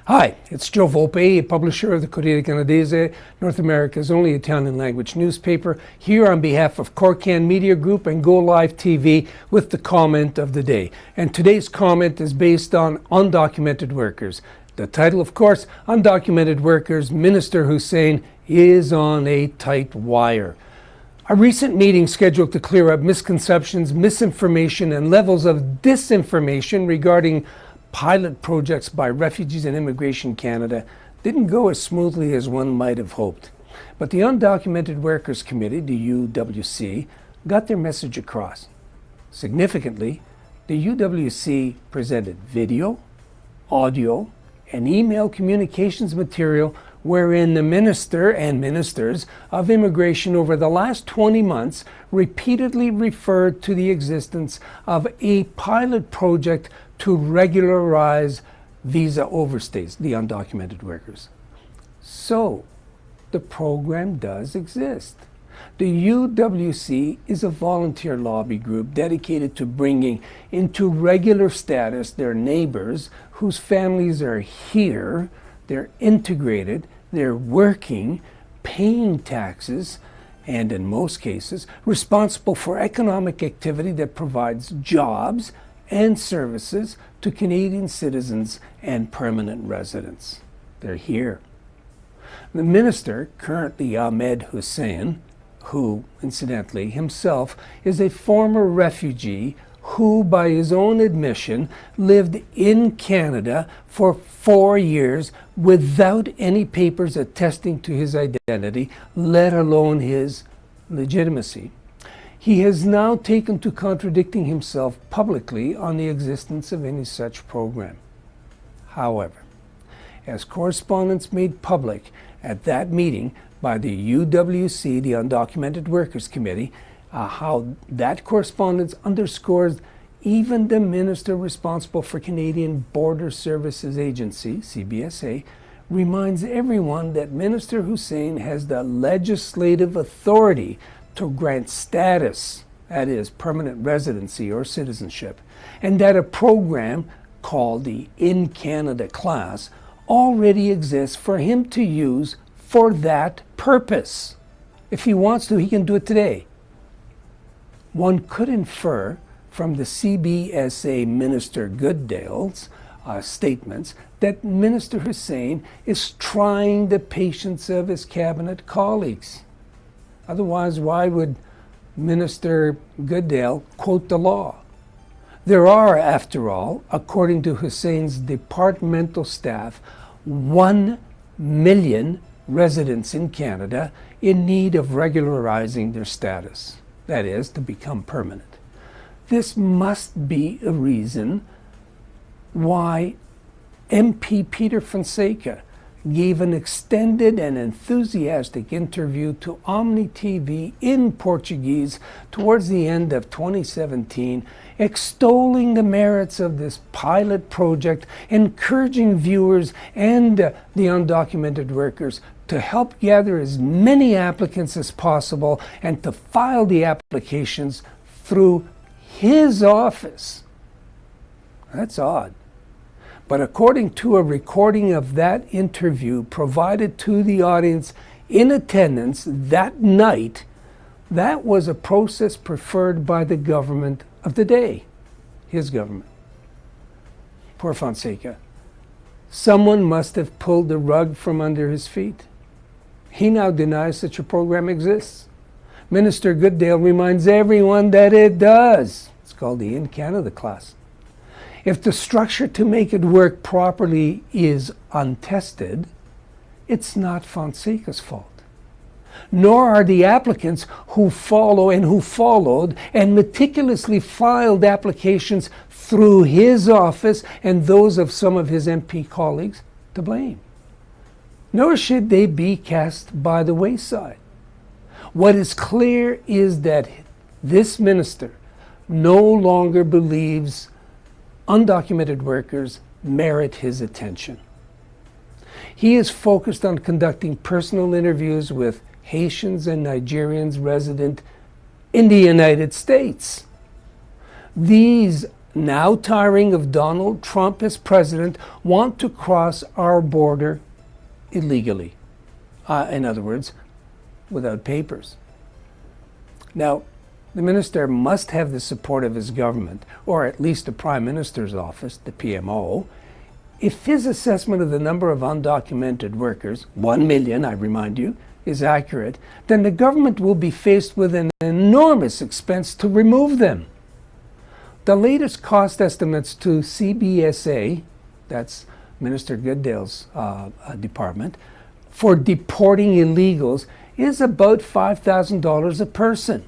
Hi, it's Joe Volpe, publisher of the Corriere Canadese, North America's only Italian language newspaper, here on behalf of Corcan Media Group and Go Live TV with the comment of the day. And today's comment is based on undocumented workers. The title, of course, Undocumented Workers, Minister Hussen is on a tight wire. A recent meeting scheduled to clear up misconceptions, misinformation, and levels of disinformation regarding pilot projects by Refugees and Immigration Canada didn't go as smoothly as one might have hoped. But the Undocumented Workers Committee, the UWC, got their message across. Significantly, the UWC presented video, audio, and email communications material wherein the minister and ministers of immigration over the last 20 months repeatedly referred to the existence of a pilot project to regularize visa overstays, the undocumented workers. So, the program does exist. The UWC is a volunteer lobby group dedicated to bringing into regular status their neighbors whose families are here, they're integrated, they're working, paying taxes, and in most cases, responsible for economic activity that provides jobs and services to Canadian citizens and permanent residents. They're here. The minister, currently Ahmed Hussen, who, incidentally, himself is a former refugee who, by his own admission, lived in Canada for 4 years without any papers attesting to his identity, let alone his legitimacy. He has now taken to contradicting himself publicly on the existence of any such program. However, as correspondence made public at that meeting by the UWC, the Undocumented Workers Committee, how that correspondence underscores even the minister responsible for Canadian Border Services Agency, CBSA, reminds everyone that Minister Hussen has the legislative authority to grant status, that is, permanent residency or citizenship, and that a program called the In Canada class already exists for him to use for that purpose. If he wants to, he can do it today. One could infer from the CBSA Minister Goodale's statements that Minister Hussen is trying the patience of his cabinet colleagues. Otherwise, why would Minister Goodale quote the law? There are, after all, according to Hussen's departmental staff, 1 million residents in Canada in need of regularizing their status, that is, to become permanent. This must be a reason why MP Peter Fonseca gave an extended and enthusiastic interview to Omni TV in Portuguese towards the end of 2017, extolling the merits of this pilot project, encouraging viewers and the undocumented workers to help gather as many applicants as possible and to file the applications through his office. That's odd. But according to a recording of that interview provided to the audience in attendance that night, that was a process preferred by the government of the day, his government. Poor Fonseca. Someone must have pulled the rug from under his feet. He now denies such a program exists. Minister Goodale reminds everyone that it does. It's called the In Canada class. If the structure to make it work properly is untested, it's not Fonseca's fault. Nor are the applicants who follow and who followed and meticulously filed applications through his office and those of some of his MP colleagues to blame. Nor should they be cast by the wayside. What is clear is that this minister no longer believes undocumented workers merit his attention. He is focused on conducting personal interviews with Haitians and Nigerians resident in the United States. These now tiring of Donald Trump as president, want to cross our border illegally. In other words, without papers. Now, the minister must have the support of his government, or at least the Prime Minister's office, the PMO. If his assessment of the number of undocumented workers, 1 million, I remind you, is accurate, then the government will be faced with an enormous expense to remove them. The latest cost estimates to CBSA, that's Minister Goodale's department, for deporting illegals is about $5,000 a person.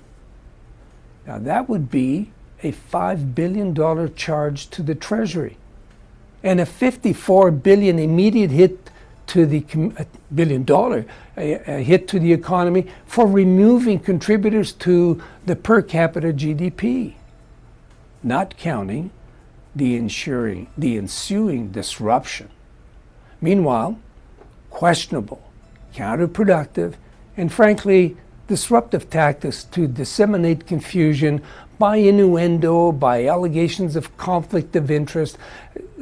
Now that would be a $5 billion charge to the Treasury and a $54 billion immediate hit to the $1 billion hit to the economy for removing contributors to the per capita GDP, not counting the ensuing disruption. Meanwhile, questionable, counterproductive, and frankly, disruptive tactics to disseminate confusion by innuendo, by allegations of conflict of interest,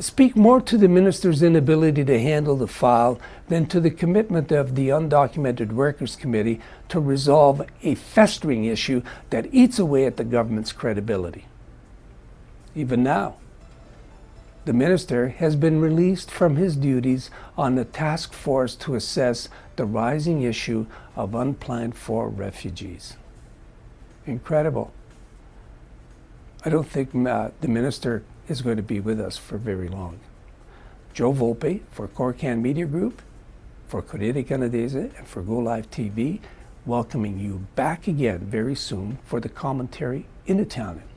speak more to the minister's inability to handle the file than to the commitment of the Undocumented Workers Committee to resolve a festering issue that eats away at the government's credibility. Even now, the minister has been released from his duties on the task force to assess the rising issue of unplanned for refugees. Incredible. I don't think the minister is going to be with us for very long. Joe Volpe for Corcan Media Group, for Corriere Canadese, and for Go Live TV, welcoming you back again very soon for the commentary in Italian.